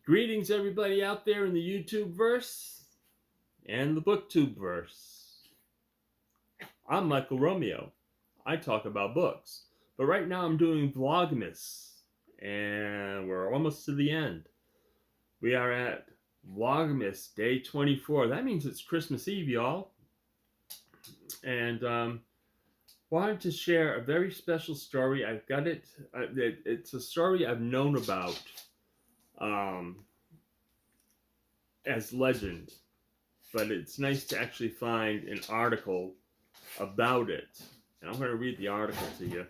Greetings, everybody out there in the YouTube verse and the BookTube verse. I'm Michael Romeo. I talk about books, but right now I'm doing Vlogmas, and we're almost to the end. We are at Vlogmas Day 24. That means it's Christmas Eve, y'all. And wanted to share a very special story. I've got it. It's a story I've known about um, as legend, but it's nice to actually find an article about it. And I'm going to read the article to you.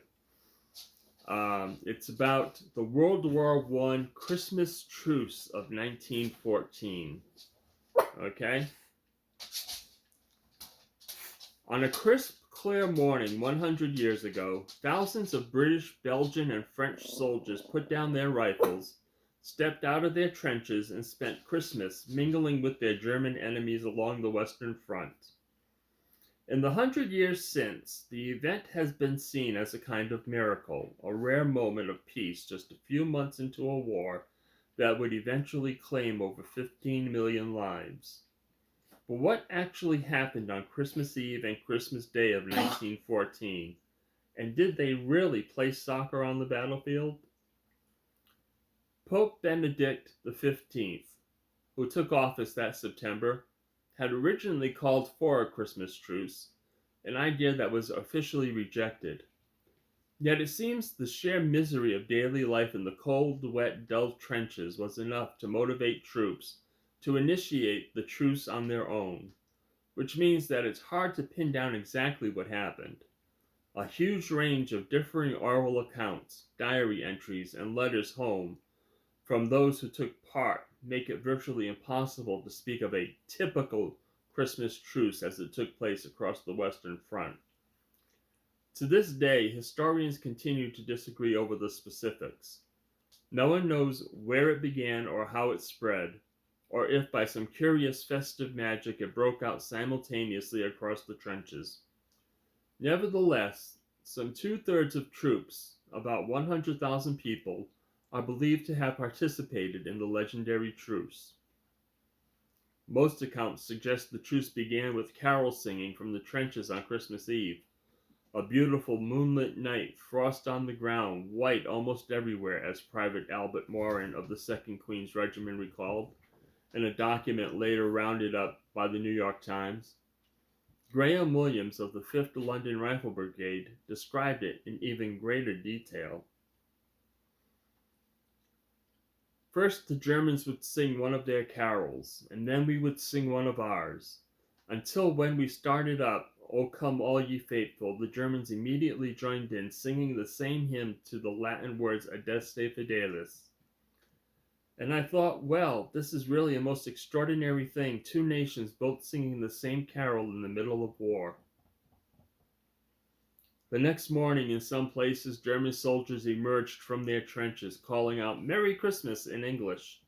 It's about the World War I Christmas Truce of 1914. Okay? On a crisp, clear morning 100 years ago, thousands of British, Belgian, and French soldiers put down their rifles, stepped out of their trenches, and spent Christmas mingling with their German enemies along the Western Front. In the 100 years since, the event has been seen as a kind of miracle, a rare moment of peace just a few months into a war that would eventually claim over 15 million lives. But what actually happened on Christmas Eve and Christmas Day of 1914? And did they really play soccer on the battlefield? Pope Benedict XV, who took office that September, had originally called for a Christmas truce, an idea that was officially rejected. Yet it seems the sheer misery of daily life in the cold, wet, dull trenches was enough to motivate troops to initiate the truce on their own, which means that it's hard to pin down exactly what happened. A huge range of differing oral accounts, diary entries, and letters home from those who took part make it virtually impossible to speak of a typical Christmas truce as it took place across the Western Front. To this day, historians continue to disagree over the specifics. No one knows where it began or how it spread, or if by some curious festive magic it broke out simultaneously across the trenches. Nevertheless, some two-thirds of troops, about 100,000 people, are believed to have participated in the legendary truce. Most accounts suggest the truce began with carol singing from the trenches on Christmas Eve. A beautiful moonlit night, frost on the ground, white almost everywhere, as Private Albert Morin of the 2nd Queen's Regiment recalled, in a document later rounded up by the New York Times. Graham Williams of the 5th London Rifle Brigade described it in even greater detail. First, the Germans would sing one of their carols, and then we would sing one of ours, until when we started up, O come all ye faithful, the Germans immediately joined in, singing the same hymn to the Latin words Adeste Fidelis. And I thought, well, this is really a most extraordinary thing, two nations both singing the same carol in the middle of war. The next morning, in some places, German soldiers emerged from their trenches, calling out Merry Christmas in English.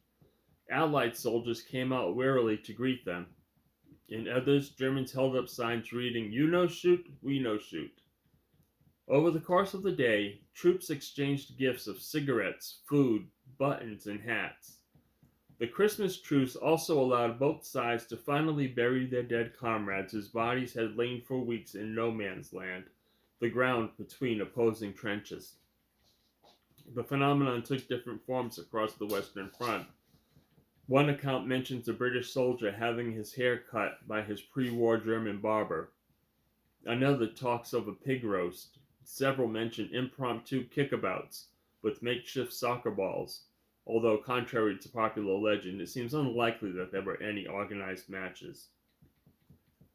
Allied soldiers came out wearily to greet them. In others, Germans held up signs reading, You no shoot, we no shoot. Over the course of the day, troops exchanged gifts of cigarettes, food, buttons, and hats. The Christmas truce also allowed both sides to finally bury their dead comrades whose bodies had lain for weeks in no man's land, the ground between opposing trenches. The phenomenon took different forms across the Western Front. One account mentions a British soldier having his hair cut by his pre-war German barber. Another talks of a pig roast. Several mention impromptu kickabouts with makeshift soccer balls, although contrary to popular legend, it seems unlikely that there were any organized matches.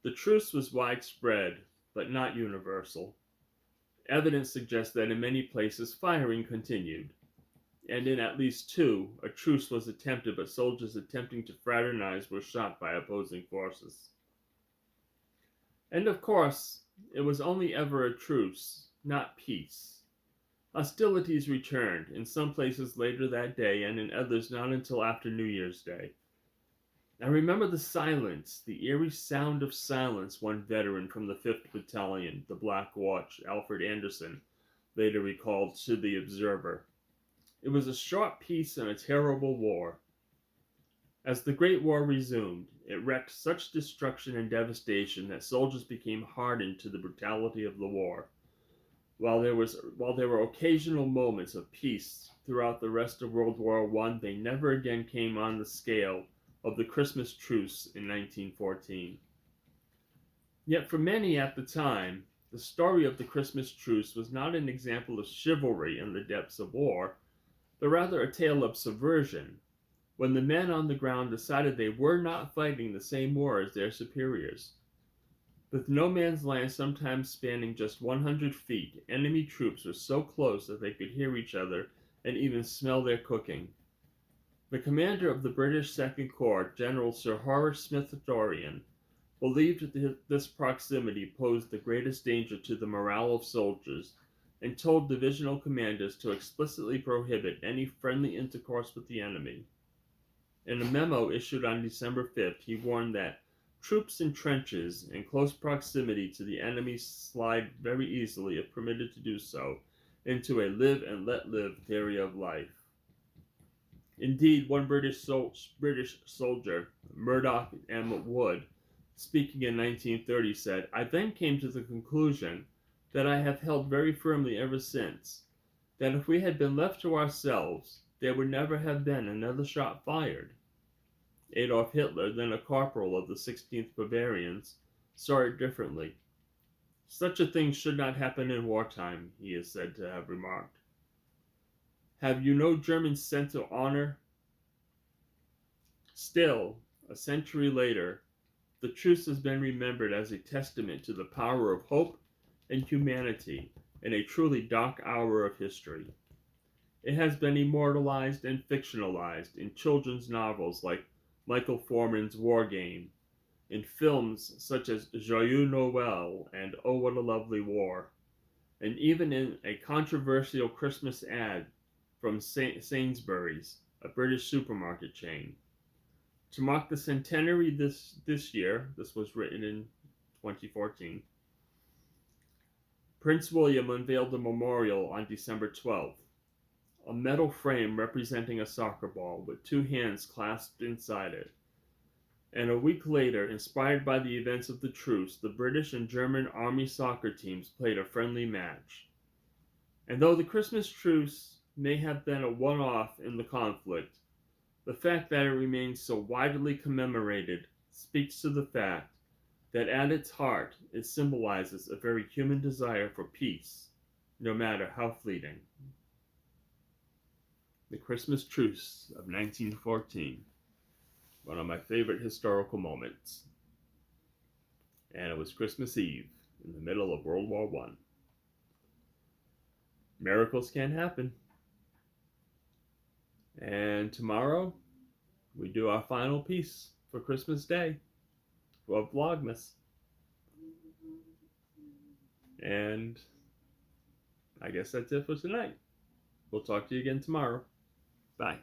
The truce was widespread, but not universal. Evidence suggests that in many places firing continued, and in at least two, a truce was attempted, but soldiers attempting to fraternize were shot by opposing forces. And of course, it was only ever a truce, not peace. Hostilities returned, in some places later that day, and in others not until after New Year's Day. I remember the silence, the eerie sound of silence, one veteran from the 5th Battalion, the Black Watch, Alfred Anderson, later recalled to the Observer. It was a short peace and a terrible war. As the Great War resumed, it wreaked such destruction and devastation that soldiers became hardened to the brutality of the war. While there were occasional moments of peace throughout the rest of World War I, they never again came on the scale of the Christmas Truce in 1914. Yet for many at the time, the story of the Christmas Truce was not an example of chivalry in the depths of war, but rather a tale of subversion, when the men on the ground decided they were not fighting the same war as their superiors. With no man's land sometimes spanning just 100 feet, enemy troops were so close that they could hear each other and even smell their cooking. The commander of the British Second Corps, General Sir Horace Smith-Dorrien, believed that this proximity posed the greatest danger to the morale of soldiers and told divisional commanders to explicitly prohibit any friendly intercourse with the enemy. In a memo issued on December 5th, he warned that troops in trenches in close proximity to the enemy slide very easily, if permitted to do so, into a live and let live theory of life. Indeed, one British soldier, Murdoch M. Wood, speaking in 1930, said, "I then came to the conclusion that I have held very firmly ever since, that if we had been left to ourselves, there would never have been another shot fired." Adolf Hitler, then a corporal of the 16th Bavarians, saw it differently. "Such a thing should not happen in wartime," he is said to have remarked. "Have you no German sense of honor?" Still, a century later, the truce has been remembered as a testament to the power of hope and humanity in a truly dark hour of history. It has been immortalized and fictionalized in children's novels like Michael Forman's War Game, in films such as Joyeux Noël and Oh What a Lovely War, and even in a controversial Christmas ad from Sainsbury's, a British supermarket chain. To mark the centenary this year, this was written in 2014, Prince William unveiled a memorial on December 12th, a metal frame representing a soccer ball with two hands clasped inside it. And a week later, inspired by the events of the truce, the British and German army soccer teams played a friendly match. And though the Christmas truce may have been a one-off in the conflict, the fact that it remains so widely commemorated speaks to the fact that at its heart it symbolizes a very human desire for peace, no matter how fleeting. The Christmas Truce of 1914, one of my favorite historical moments. And it was Christmas Eve in the middle of World War I. Miracles can happen. And tomorrow, we do our final piece for Christmas Day for Vlogmas. And I guess that's it for tonight. We'll talk to you again tomorrow. Bye.